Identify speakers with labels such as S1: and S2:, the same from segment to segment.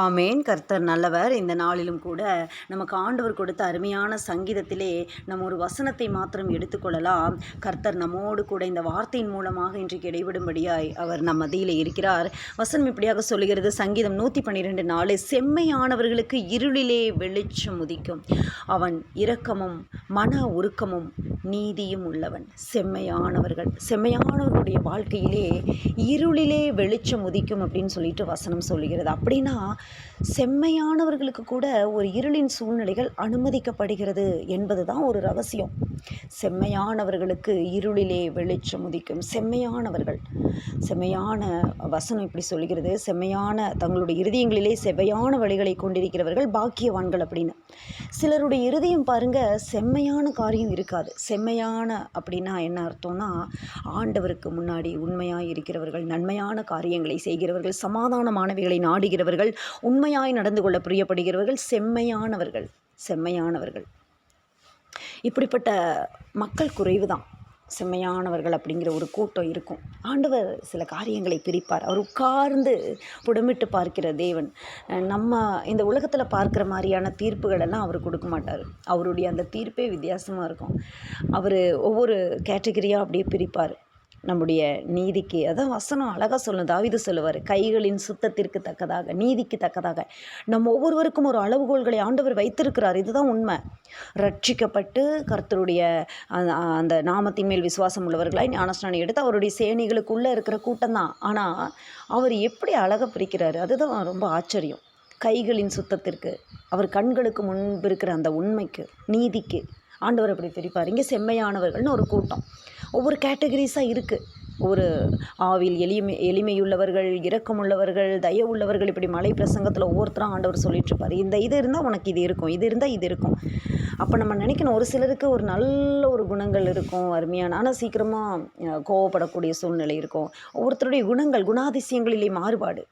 S1: ஆமேன். கர்த்தர் நல்லவர். இந்த நாளிலும் கூட நமக்கு ஆண்டவர் கொடுத்த அருமையான சங்கீதத்திலே நம்ம ஒரு வசனத்தை மாத்திரம் எடுத்துக்கொள்ளலாம். கர்த்தர் நம்மோடு கூட இந்த வார்த்தையின் மூலமாக இன்றைக்கு இடைவிடும்படியாய் அவர் நம் மத்தியிலே இருக்கிறார். வசனம் இப்படியாக சொல்லுகிறது. சங்கீதம் 112:4 செம்மையானவர்களுக்கு இருளிலே வெளிச்சம் உதிக்கும். அவன் இரக்கமும் மன உருக்கமும் நீதியும் உள்ளவன். செம்மையானவர்களுடைய வாழ்க்கையிலே இருளிலே வெளிச்சம் உதிக்கும் அப்படின்னு சொல்லிட்டு வசனம் சொல்லுகிறது. அப்படின்னா செம்மையானவர்களுக்கு கூட ஒரு இருளின் சூழ்நிலைகள் அனுமதிக்கப்படுகிறது என்பது தான் ஒரு ரகசியம். செம்மையானவர்களுக்கு இருளிலே வெளிச்சம் உதிக்கும். செம்மையான வசனம் இப்படி சொல்கிறது. தங்களுடைய இருதயங்களிலே செவ்வையான வழிகளை கொண்டிருக்கிறவர்கள் பாக்கியவான்கள் அப்படின்னு. சிலருடைய இருதயம் பாருங்க, செம்மையான காரியம் இருக்காது. செம்மையான அப்படின்னா என்ன அர்த்தம்னா, ஆண்டவருக்கு முன்னாடி உண்மையாய் இருக்கிறவர்கள், நன்மையான காரியங்களை செய்கிறவர்கள், சமாதானமானவைகளை நாடுகிறவர்கள், உண்மையாய் நடந்து கொள்ள பிரியப்படுகிறவர்கள் செம்மையானவர்கள். இப்படிப்பட்ட மக்கள் குறைவு தான். செம்மையானவர்கள் அப்படிங்கிற ஒரு கூட்டம் இருக்கும். ஆண்டவர் சில காரியங்களை பிரிப்பார். அவர் உட்கார்ந்து புடமிட்டு பார்க்கிற தேவன். நம்ம இந்த உலகத்தில் பார்க்குற மாதிரியான தீர்ப்புகளெல்லாம் அவர் கொடுக்க மாட்டார். அவருடைய அந்த தீர்ப்பே வித்தியாசமாக இருக்கும். அவர் ஒவ்வொரு கேட்டகரியாக அப்படியே பிரிப்பார். நம்முடைய நீதிக்கு, அதான் வசனம் அழகாக சொல்லணும். தாவீது சொல்லுவார், கைகளின் சுத்தத்திற்கு தக்கதாக, நீதிக்கு தக்கதாக நம்ம ஒவ்வொருவருக்கும் ஒரு அளவுகோல்களை ஆண்டவர் வைத்திருக்கிறார். இதுதான் உண்மை. ரட்சிக்கப்பட்டு கர்த்தருடைய அந்த நாமத்தின் மேல் விசுவாசம் உள்ளவர்களாய் ஞானஸ்நானம் எடுத்து அவருடைய சேனைகளுக்குள்ளே இருக்கிற கூட்டம் தான். ஆனால் அவர் எப்படி அழகாக பிரிக்கிறாரு, அதுதான் ரொம்ப ஆச்சரியம். கைகளின் சுத்தத்திற்கு, அவர் கண்களுக்கு முன்பு இருக்கிற அந்த உண்மைக்கு, நீதிக்கு ஆண்டவர் அப்படி பிரிப்பார். இங்கே செம்மையானவர்கள்னு ஒரு கூட்டம், ஒவ்வொரு கேட்டகரிஸாக இருக்குது. ஒரு ஆவில் எளிமையுள்ளவர்கள், இரக்கமுள்ளவர்கள், தயவுள்ளவர்கள், இப்படி மலை பிரசங்கத்தில் ஒவ்வொருத்தரும் ஆண்டவர் சொல்லிட்டுருப்பார். இது இருந்தால் உனக்கு இது இருக்கும், இது இருந்தால் இது இருக்கும். அப்போ நம்ம நினைக்கணும், ஒரு சிலருக்கு ஒரு நல்ல ஒரு குணங்கள் இருக்கும், அருமையான, ஆனால் சீக்கிரமாக கோவப்படக்கூடிய சூழ்நிலை இருக்கும். ஒவ்வொருத்தருடைய குணாதிசயங்களிலே மாறுபாடு.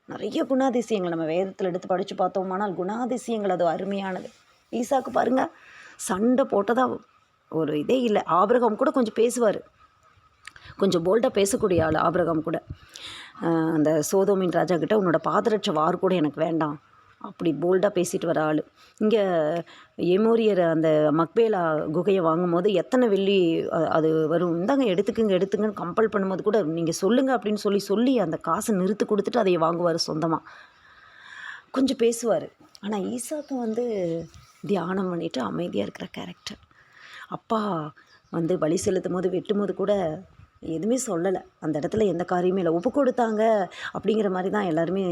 S1: நிறைய குணாதிசயங்கள் நம்ம வேதத்தில் எடுத்து படித்து பார்த்தோமானால் குணாதிசயங்கள் அது அருமையானது. ஈசாக்கு பாருங்கள், சண்டை போட்டதாக ஒரு இதே இல்லை. ஆபிரகாம் கூட கொஞ்சம் பேசுவார், கொஞ்சம் போல்டாக பேசக்கூடிய ஆள் ஆபிரகாம் கூட. அந்த சோதோமின் ராஜா கிட்ட உன்னோட பாதரட்ச வார் கூட எனக்கு வேண்டாம், அப்படி போல்டாக பேசிட்டு வர ஆள். இங்கே எமோரியர் அந்த மக்பேலா குகையை வாங்கும்போது எத்தனை வெள்ளி அது வரும், இந்தாங்க எடுத்துங்கன்னு கம்பல் பண்ணும்போது கூட நீங்கள் சொல்லுங்கள் அப்படின்னு சொல்லி அந்த காசை நிறுத்து கொடுத்துட்டு அதை வாங்குவார் சொந்தமாக. கொஞ்சம் பேசுவார். ஆனால் ஈசாக்கு தியானம் பண்ணிவிட்டு அமைதியாக இருக்கிற கேரக்டர். அப்பா பலி செலுத்தும் போது வெட்டும் போது கூட எதுவுமே சொல்லலை. அந்த இடத்துல எந்த காரியமே இல்லை, ஒப்பு கொடுத்தாங்க அப்படிங்கிற மாதிரி தான் எல்லாருமே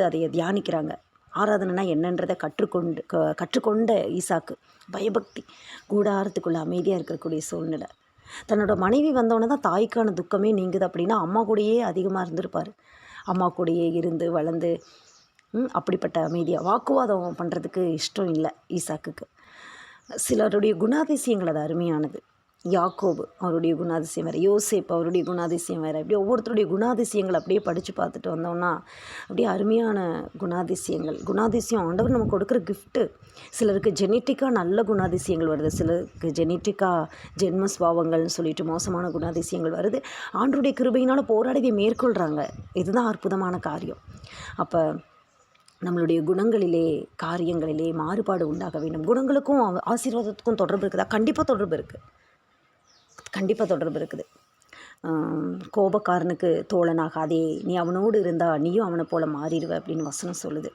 S1: அதை தியானிக்கிறாங்க. ஆராதனைனா என்னன்றதை கற்றுக்கொண்ட ஈசாக்கு பயபக்தி, கூடாரத்துக்குள்ளே அமைதியாக இருக்கக்கூடிய சூழ்நிலை. தன்னோட மனைவி வந்தோடனே தான் தாய்க்கான துக்கமே நீங்குது. அப்படின்னா அம்மா கூடயே அதிகமாக இருந்திருப்பார். அம்மா கூடயே இருந்து வளர்ந்து அப்படிப்பட்ட அமைதியாக வாக்குவாதம் பண்ணுறதுக்கு இஷ்டம் இல்லை ஈசாக்குக்கு. சிலருடைய குணாதிசயங்கள் அது அருமையானது. யாக்கோபு அவருடைய குணாதிசயம் வேறு, யோசேப் அவருடைய குணாதிசயம் வேறு. அப்படியே ஒவ்வொருத்தருடைய குணாதிசயங்கள் அப்படியே படித்து பார்த்துட்டு வந்தோம்னா அப்படியே அருமையான குணாதிசயம் ஆண்டவர் நமக்கு கொடுக்குற கிஃப்ட்டு. சிலருக்கு ஜெனட்டிக்காக நல்ல குணாதிசயங்கள் வருது, சிலருக்கு ஜெனட்டிக்காக ஜென்ம சுபாவங்கள்னு சொல்லிட்டு மோசமான குணாதிசயங்கள் வருது. ஆண்டவருடைய கிருபையினால் போராடி மேற்கொள்கிறாங்க. இதுதான் அற்புதமான காரியம். அப்போ நம்மளுடைய குணங்களிலே, காரியங்களிலே மாறுபாடு உண்டாக வேண்டும். குணங்களுக்கும் ஆசீர்வாதத்துக்கும் தொடர்பு இருக்குதா? கண்டிப்பாக தொடர்பு இருக்குது. கோபக்காரனுக்கு தோழனாகாதே, நீ அவனோடு இருந்தால் நீயும் அவனை போல மாறிடுவ அப்படின்னு வசனம் சொல்லுது.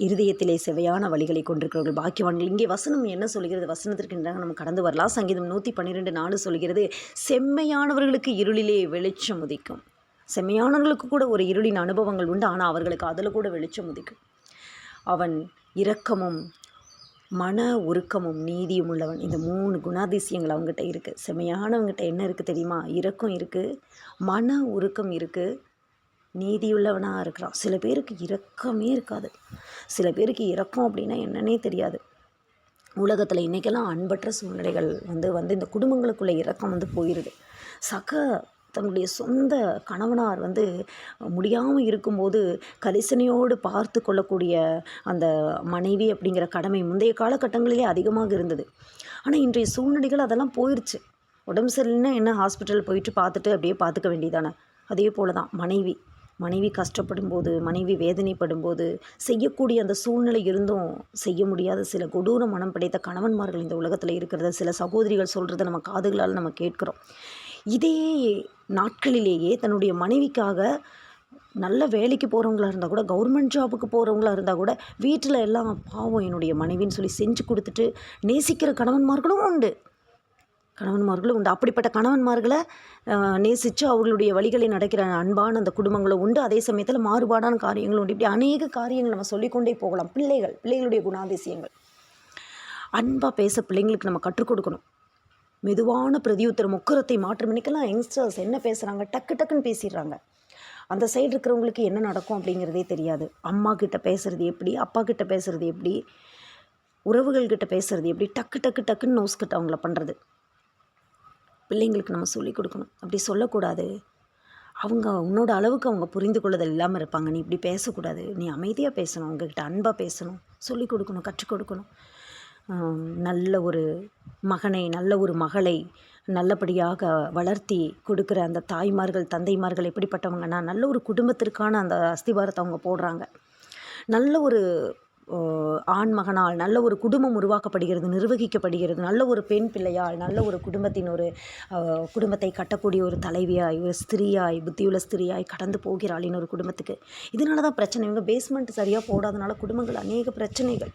S1: இருதயத்திலே செவையான வழிகளை கொண்டிருக்கிறவர்கள் பாக்கியவான்கள். இங்கே வசனம் என்ன சொல்கிறது? வசனத்திற்கு எதிராக நம்ம கடந்து வரலாம். சங்கீதம் 112:4 சொல்கிறது, செம்மையானவர்களுக்கு இருளிலே வெளிச்சம் உதிக்கும். செம்மையானவர்களுக்கு கூட ஒரு இருளின் அனுபவங்கள் உண்டு, ஆனால் அவர்களுக்கு அதில் கூட வெளிச்சம் உதிக்கும். அவன் இரக்கமும் மன உருக்கமும் நீதியும் உள்ளவன். இந்த 3 குணாதிசயங்கள் அவங்ககிட்ட இருக்குது. செம்மையானவங்ககிட்ட என்ன இருக்குது தெரியுமா? இரக்கம் இருக்குது, மன உருக்கம் இருக்குது, நீதியுள்ளவனாக இருக்கிறான். சில பேருக்கு இரக்கமே இருக்காது. சில பேருக்கு இரக்கம் அப்படின்னா என்னன்னே தெரியாது. உலகத்தில் இன்றைக்கெல்லாம் அன்பற்ற சூழ்நிலைகள் இந்த குடும்பங்களுக்குள்ளே இரக்கம் போயிடுது. தன்னுடைய சொந்த கணவனார் முடியாமல் இருக்கும்போது கரிசனையோடு பார்த்து கொள்ளக்கூடிய அந்த மனைவி அப்படிங்கிற கடமை முந்தைய காலகட்டங்களிலே அதிகமாக இருந்தது. ஆனால் இன்றைய சூழ்நிலைகள் அதெல்லாம் போயிடுச்சு. உடம்பு சரியில்லைன்னா என்ன, ஹாஸ்பிட்டல் போயிட்டு பார்த்துட்டு அப்படியே பார்த்துக்க வேண்டியதானே. அதே போல் தான் மனைவி மனைவி கஷ்டப்படும் போது, மனைவி வேதனைப்படும் போது, செய்யக்கூடிய அந்த சூழ்நிலை இருந்தும் செய்ய முடியாத சில கொடூர மனம் படைத்த கணவன்மார்கள் இந்த உலகத்தில் இருக்கிறத சில சகோதரிகள் சொல்கிறத நம்ம காதுகளால் நம்ம கேட்குறோம். இதே நாட்களிலேயே தன்னுடைய மனைவிக்காக நல்ல வேலைக்கு போகிறவங்களா இருந்தால் கூட, கவர்மெண்ட் ஜாபுக்கு போகிறவங்களா இருந்தால் கூட, வீட்டில் எல்லாம் பாவம் என்னுடைய மனைவின்னு சொல்லி செஞ்சு கொடுத்துட்டு நேசிக்கிற கணவன்மார்களும் உண்டு. அப்படிப்பட்ட கணவன்மார்களை நேசித்து அவர்களுடைய வழிகளை நடக்கிற அன்பான அந்த குடும்பங்களும் உண்டு. அதே சமயத்தில் மாறுபாடான காரியங்களும் உண்டு. இப்படி அநேக காரியங்கள் நம்ம சொல்லிக்கொண்டே போகலாம். பிள்ளைகளுடைய குணாதிசயங்கள் அன்பாக பேச பிள்ளைங்களுக்கு நம்ம கற்றுக் கொடுக்கணும். மெதுவான பிரதியுத்தரம், முக்கரத்தை மாற்றம். இன்னைக்கெல்லாம் யங்ஸ்டர்ஸ் என்ன பேசுகிறாங்க, டக்குன்னு பேசிடுறாங்க. அந்த சைடு இருக்கிறவங்களுக்கு என்ன நடக்கும் அப்படிங்கிறதே தெரியாது. அம்மா கிட்ட பேசுகிறது எப்படி, அப்பா கிட்ட பேசுகிறது எப்படி, உறவுகள்கிட்ட பேசுகிறது எப்படி, டக்குன்னு நோஸ்கிட்ட அவங்கள பண்ணுறது. பிள்ளைங்களுக்கு நம்ம சொல்லிக் கொடுக்கணும். அப்படி சொல்லக்கூடாது. அவங்க உன்னோட அளவுக்கு அவங்க புரிந்து கொள்ளுதல் இல்லாமல் இருப்பாங்க. நீ இப்படி பேசக்கூடாது, நீ அமைதியாக பேசணும், அவங்கக்கிட்ட அன்பாக பேசணும், சொல்லிக் கொடுக்கணும், கற்றுக் கொடுக்கணும். நல்ல ஒரு மகனை, நல்ல ஒரு மகளை நல்லபடியாக வளர்த்தி கொடுக்குற அந்த தாய்மார்கள், தந்தைமார்கள் எப்படிப்பட்டவங்கன்னா, நல்ல ஒரு குடும்பத்திற்கான அந்த அஸ்திவாரத்தை அவங்க போடுறாங்க. நல்ல ஒரு ஆண் மகனால் நல்ல ஒரு குடும்பம் உருவாக்கப்படுகிறது, நிர்வகிக்கப்படுகிறது. நல்ல ஒரு பெண் பிள்ளையால் நல்ல ஒரு குடும்பத்தின் ஒரு குடும்பத்தை கட்டக்கூடிய ஒரு தலைவியாய், ஒரு ஸ்திரீயாய், புத்தியுள்ள ஸ்திரீயாய் கடந்து போகிறாள் இன்னொரு குடும்பத்துக்கு. இதனால தான் பிரச்சனை. இவங்க பேஸ்மெண்ட் சரியாக போடாதனால குடும்பங்கள் அநேக பிரச்சனைகள்.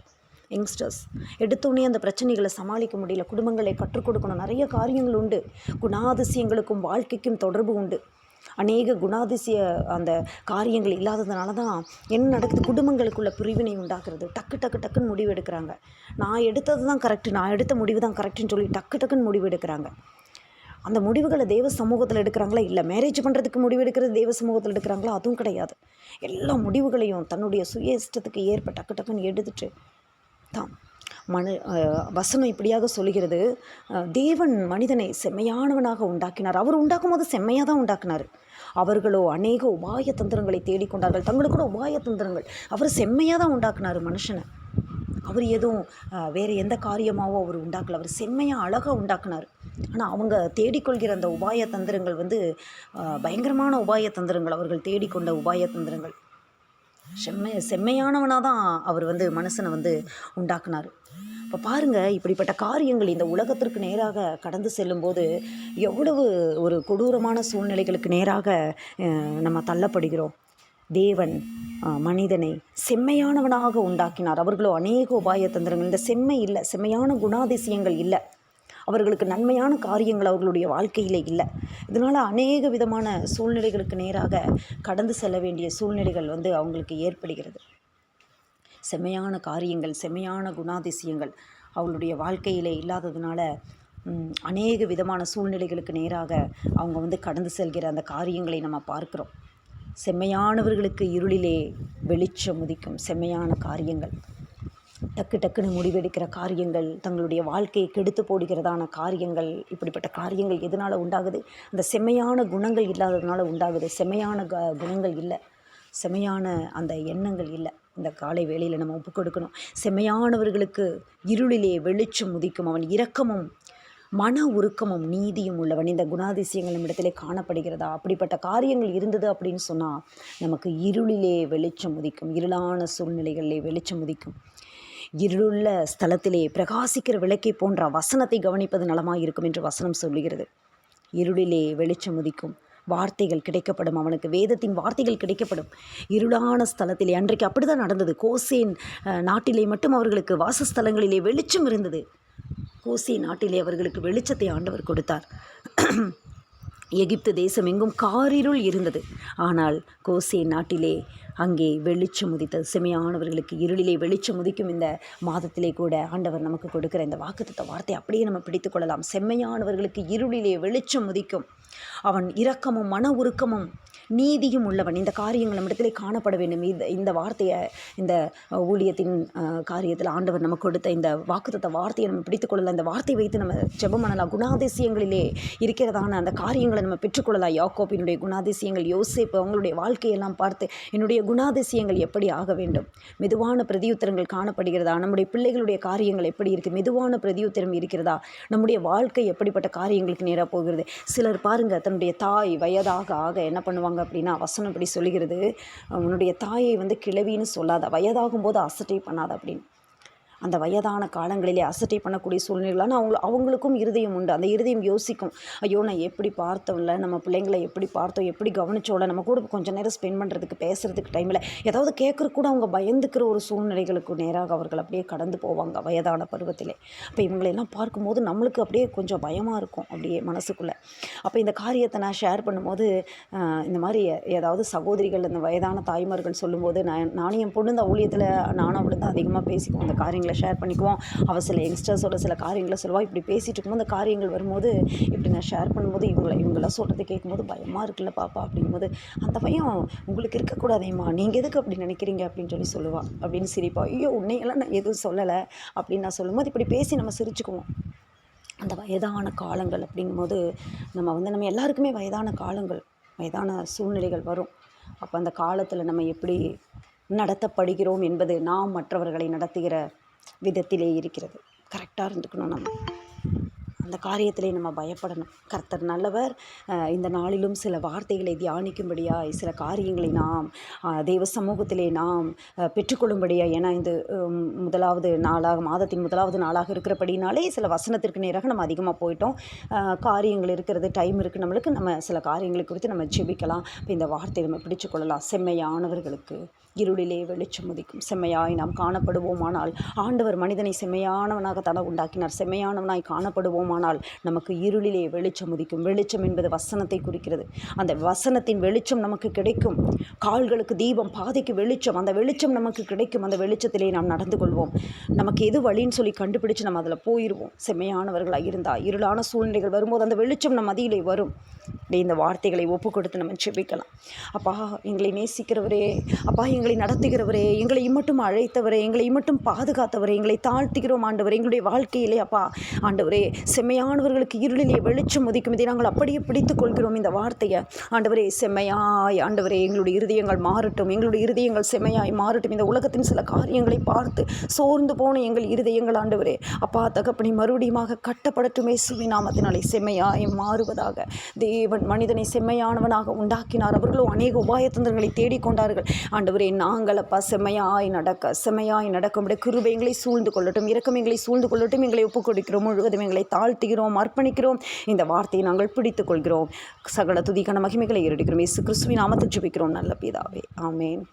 S1: யங்ஸ்டர்ஸ் எடுத்தோடனே அந்த பிரச்சனைகளை சமாளிக்க முடியல. குடும்பங்களை கற்றுக் கொடுக்கணும். நிறைய காரியங்கள் உண்டு. குணாதிசயங்களுக்கும் வாழ்க்கைக்கும் தொடர்பு உண்டு. அநேக குணாதிசய அந்த காரியங்கள் இல்லாததுனால தான் என்ன நடக்குது, குடும்பங்களுக்குள்ள பிரிவினை உண்டாக்குறது. டக்குன்னு முடிவு எடுக்கிறாங்க. நான் எடுத்தது தான் கரெக்டு, நான் எடுத்த முடிவு தான் கரெக்டுன்னு சொல்லி டக்குன்னு முடிவு எடுக்கிறாங்க. அந்த முடிவுகளை தேவ சமூகத்தில் எடுக்கிறாங்களா, இல்லை மேரேஜ் பண்ணுறதுக்கு முடிவு எடுக்கிறது தேவ சமூகத்தில் எடுக்கிறாங்களா, அதுவும் கிடையாது. எல்லா முடிவுகளையும் தன்னுடைய சுய இஷ்டத்துக்கு ஏற்ப டக்குன்னு எடுத்துட்டு தான் வசனம் இப்படியாக சொல்கிறது. தேவன் மனிதனை செம்மையானவனாக உண்டாக்கினார். அவர் உண்டாக்கும் போது செம்மையாக தான் உண்டாக்கினார். அவர்களோ அநேக உபாய தந்திரங்களை தேடிக்கொண்டார்கள். தங்களுக்குள்ள உபாய தந்திரங்கள். அவர் செம்மையாக தான் உண்டாக்கினார் மனுஷனை. அவர் எதுவும் வேறு எந்த காரியமாகவோ அவர் உண்டாக்கல. அவர் செம்மையாக அழகாக உண்டாக்குனார். ஆனால் அவங்க தேடிக்கொள்கிற அந்த உபாய தந்திரங்கள் பயங்கரமான உபாய தந்திரங்கள். அவர்கள் தேடிக்கொண்ட உபாய தந்திரங்கள். செம்மையானவனாக தான் அவர் மனுஷனை உண்டாக்குனார். இப்போ பாருங்கள், இப்படிப்பட்ட காரியங்கள் இந்த உலகத்திற்கு நேராக கடந்து செல்லும்போது எவ்வளவு ஒரு கொடூரமான சூழ்நிலைகளுக்கு நேராக நம்ம தள்ளப்படுகிறோம். தேவன் மனிதனை செம்மையானவனாக உண்டாக்கினார். அவர்களோ அநேக உபாய தந்திரங்கள். இந்த செம்மை இல்லை, செம்மையான குணாதிசயங்கள் இல்லை, அவர்களுக்கு நன்மையான காரியங்கள் அவர்களுடைய வாழ்க்கையில் இல்லை. இதனால் அநேக விதமான சூழ்நிலைகளுக்கு நேராக கடந்து செல்ல வேண்டிய சூழ்நிலைகள் அவங்களுக்கு ஏற்படுகிறது. செம்மையான காரியங்கள், செம்மையான குணாதிசயங்கள் அவங்களுடைய வாழ்க்கையில் இல்லாததுனால அநேக விதமான சூழ்நிலைகளுக்கு நேராக அவங்க கடந்து செல்கிற அந்த காரியங்களை நம்ம பார்க்குறோம். செம்மையானவர்களுக்கு இருளிலே வெளிச்சம் உதிக்கும். செம்மையான காரியங்கள், டக்குன்னு முடிவெடுக்கிற காரியங்கள், தங்களுடைய வாழ்க்கையை கெடுத்து போடுகிறதான காரியங்கள், இப்படிப்பட்ட காரியங்கள் எதனால் உண்டாகுது? அந்த செம்மையான குணங்கள் இல்லாததுனால உண்டாகுது. செம்மையான குணங்கள் இல்லை, செம்மையான அந்த எண்ணங்கள் இல்லை. இந்த காலை வேளையில் நம்ம ஒப்பு கொடுக்கணும். செம்மையானவர்களுக்கு இருளிலே வெளிச்சம் உதிக்கும். அவன் இரக்கமும் மன உருக்கமும் நீதியும் உள்ளவன். இந்த குணாதிசயங்கள் நம்மிடத்திலே காணப்படுகிறதா? அப்படிப்பட்ட காரியங்கள் இருந்தது அப்படின்னு சொன்னால் நமக்கு இருளிலே வெளிச்சம் உதிக்கும். இருளான சூழ்நிலைகளிலே வெளிச்சம் உதிக்கும். இருளுள்ள ஸ்தலத்திலே பிரகாசிக்கிற விளக்கை போன்ற வசனத்தை கவனிப்பது நலமாக இருக்கும் என்று வசனம் சொல்லுகிறது. இருளிலே வெளிச்சம் உதிக்கும். வார்த்தைகள் கிடைக்கப்படும். அவனுக்கு வேதத்தின் வார்த்தைகள் கிடைக்கப்படும். இருளான ஸ்தலத்திலே அன்றைக்கு அப்படி தான் நடந்தது. கோசேன் நாட்டிலே மட்டும் அவர்களுக்கு வாசஸ்தலங்களிலே வெளிச்சம் இருந்தது. கோசேன் நாட்டிலே அவர்களுக்கு வெளிச்சத்தை ஆண்டவர் கொடுத்தார். எகிப்து தேசம் எங்கும் காரிருள் இருந்தது. ஆனால் கோசேன் நாட்டிலே அங்கே வெளிச்சம் உதித்தது. செம்மையானவர்களுக்கு இருளிலே வெளிச்சம் உதிக்கும். இந்த மாதத்திலே கூட ஆண்டவர் நமக்கு கொடுக்கிற இந்த வாக்குத்தத்த வார்த்தை அப்படியே நம்ம பிடித்து கொள்ளலாம். செம்மையானவர்களுக்கு இருளிலே வெளிச்சம் உதிக்கும். அவன் இரக்கமும் மன உருக்கமும் நீதியும் உள்ளவன். இந்த காரியங்கள் நம்மிடத்திலே காணப்பட வேண்டும். இந்த வார்த்தையை, இந்த ஊழியத்தின் காரியத்தில் ஆண்டவர் நமக்கு கொடுத்த இந்த வாக்குத்தத்த வார்த்தையை நம்ம பிடித்துக் கொள்ளலாம். இந்த வார்த்தையை வைத்து நம்ம ஜெபம் பண்ணலாம். குணாதிசயங்களிலே இருக்கிறதான அந்த காரியங்களை நம்ம பெற்றுக்கொள்ளலாம். யாக்கோபினுடைய குணாதிசயங்கள், யோசேப்பு அவங்களுடைய வாழ்க்கையெல்லாம் பார்த்து என்னுடைய குணாதிசயங்கள் எப்படி ஆக வேண்டும்? மெதுவான பிரதியுத்தரங்கள் காணப்படுகிறதா? நம்முடைய பிள்ளைகளுடைய காரியங்கள் எப்படி இருக்குது? மெதுவான பிரதியுத்தரம் இருக்கிறதா? நம்முடைய வாழ்க்கை எப்படிப்பட்ட காரியங்களுக்கு நேராக போகிறது? சிலர் பாருங்கள், பாருங்கள், தன்னுடைய தாய் வயதாக ஆக என்ன பண்ணுவாங்க அப்படின்னா, வசனம் இப்படி சொல்லுகிறது, உன்னுடைய தாயை வந்து கிழவின்னு சொல்லாத, வயதாகும்போது அசட்டை பண்ணாத அப்படின்னு. அந்த வயதான காலங்களிலே அசட்டை பண்ணக்கூடிய சூழ்நிலைகளான அவங்களுக்கும் இருதயம் உண்டு. அந்த இருதயம் யோசிக்கும், ஐயோ நான் எப்படி பார்த்தோம்ல, நம்ம பிள்ளைங்களை எப்படி பார்த்தோம், எப்படி கவனிச்சோம்ல, நம்ம கூட கொஞ்சம் நேரம் ஸ்பெண்ட் பண்ணுறதுக்கு பேசுகிறதுக்கு டைமில் ஏதாவது கேட்குறக்கு கூட அவங்க பயந்துக்கிற ஒரு சூழ்நிலைகளுக்கு நேராக அவர்கள் அப்படியே கடந்து போவாங்க வயதான பருவத்திலே. அப்போ இவங்களெல்லாம் பார்க்கும்போது நம்மளுக்கு அப்படியே கொஞ்சம் பயமாக இருக்கும் அப்படியே மனசுக்குள்ளே. அப்போ இந்த காரியத்தை நான் ஷேர் பண்ணும்போது, இந்த மாதிரி ஏதாவது சகோதரிகள் இந்த வயதான தாய்மார்கள் சொல்லும்போது, நானும் என் பொண்ணு இந்த ஊழியத்தில் நானும் அவளும் தான் அதிகமாக பேசிக்குவோம், அந்த காரியங்களை ஷேர் பண்ணிக்குவோம். அவள் சில யங்ஸ்டர்ஸோட சில காரியங்களை சொல்லுவாள். இப்படி பேசிகிட்டு இருக்கும்போது அந்த காரியங்கள் வரும்போது இப்படி நான் ஷேர் பண்ணும்போது இவங்களாம் சொல்கிறத கேட்கும்போது பயமாக இருக்குல்ல பாப்பா அப்படிங்கும்போது, அந்த பயம் உங்களுக்கு இருக்கக்கூடாதேம்மா, நீங்கள் எதுக்கு அப்படி நினைக்கிறீங்க அப்படின்னு சொல்லுவாள். அப்படின்னு சிரிப்பா, ஐயோ உன்னையெல்லாம் நான் எதுவும் சொல்லலை அப்படின்னு நான் சொல்லும்போது இப்படி பேசி நம்ம சிரிச்சுக்குவோம். அந்த வயதான காலங்கள் அப்படிங்கும்போது நம்ம எல்லாருக்குமே வயதான காலங்கள், வயதான சூழ்நிலைகள் வரும். அப்போ அந்த காலத்தில் நம்ம எப்படி நடத்தப்படுகிறோம் என்பது நாம் மற்றவர்களை நடத்துகிற விதத்திலே இருக்கிறது. கரெக்டாக இருந்துக்கணும். நம்ம அந்த காரியத்திலே நம்ம பயப்படணும். கர்த்தர் நல்லவர். இந்த நாளிலும் சில வார்த்தைகளை தியானிக்கும்படியாய், சில காரியங்களை நாம் தேவ சமூகத்திலே நாம் பெற்றுக்கொள்ளும்படியாய், ஏன்னா இந்த மாதத்தின் முதலாவது நாளாக இருக்கிறபடினாலே சில வசனத்திற்கு நேராக நம்ம அதிகமாக போயிட்டோம். காரியங்கள் இருக்கிறது, டைம் இருக்குது நம்மளுக்கு, நம்ம சில காரியங்களை குறித்து நம்ம ஜெபிக்கலாம். இப்போ இந்த வார்த்தையை நம்ம பிடிச்சுக்கொள்ளலாம். செம்மையானவர்களுக்கு இருளிலே வெளிச்சம் உதிக்கும். செம்மையாய் நாம் காணப்படுவோமானால், ஆண்டவர் மனிதனை செம்மையானவனாகத்தானே உண்டாக்கினார். செம்மையானவனாய் காணப்படுவோமானால் நமக்கு இருளிலே வெளிச்சம் உதிக்கும். வெளிச்சம் என்பது வசனத்தை குறிக்கிறது. அந்த வசனத்தின் வெளிச்சம் நமக்கு கிடைக்கும். கால்களுக்கு தீபம், பாதைக்கு வெளிச்சம். அந்த வெளிச்சம் நமக்கு கிடைக்கும். அந்த வெளிச்சத்திலே நாம் நடந்து கொள்வோம். நமக்கு எது வழின்னு சொல்லி கண்டுபிடிச்சு நம்ம அதில் போயிடுவோம். செம்மையானவர்களாக இருந்தால் இருளான சூழ்நிலைகள் வரும்போது அந்த வெளிச்சம் நம்ம மதியிலே வரும். இந்த வார்த்தைகளை ஒப்பு கொடுத்து நம்ம ஜெபிக்கலாம். அப்பா, எங்களை நேசிக்கிறவரே, அப்பா எங்களை நடத்துகிறவரே, எங்களை இம்மட்டும் அழைத்தவரே, எங்களை இம்மட்டும் பாதுகாத்தவரே, எங்களை தாழ்த்துகிறோம் ஆண்டவரே. எங்களுடைய வாழ்க்கையிலே அப்பா ஆண்டவரே, செம்மையானவர்களுக்கு இருளிலே வெளிச்சம் உதிக்கும். இதை நாங்கள் அப்படியே பிடித்து கொள்கிறோம் இந்த வார்த்தையை. ஆண்டவரே, செம்மையாய் ஆண்டவரே எங்களுடைய இருதயங்கள் மாறட்டும், எங்களுடைய இருதயங்கள் செம்மையாய் மாறட்டும். இந்த உலகத்தின் சில காரியங்களை பார்த்து சோர்ந்து போன எங்கள் இருதயங்கள் ஆண்டவரே அப்பா தகப்பனை மறுபடியுமாக கட்டப்படட்டுமே. இயேசுவின் நாமத்தினாலே செம்மையாய் மாறுவதாக. தேவன் மனிதனை செம்மையானவனாக உண்டாக்கினார். அவர்களும் அநேக உபாயத்தந்திரங்களை தேடிக்கொண்டார்கள். ஆண்டவரே, நாங்கள் அப்பா செம்மையாய் நடக்கும்படி கிருபை எங்களை சூழ்ந்து கொள்ளட்டும், இரக்கம் எங்களை சூழ்ந்து கொள்ளட்டும். எங்களை ஒப்புக் கொடுக்கிறோம், முழுவதும் எங்களை தாழ்த்துகிறோம், அர்ப்பணிக்கிறோம். இந்த வார்த்தையை நாங்கள் பிடித்துக் கொள்கிறோம். சகல துதிக்கான மகிமைகளை ஏறெடுக்கிறோம். இயேசு கிறிஸ்துவின் நாமத்தில் ஜெபிக்கிறோம் நல்ல பிதாவே, ஆமென்.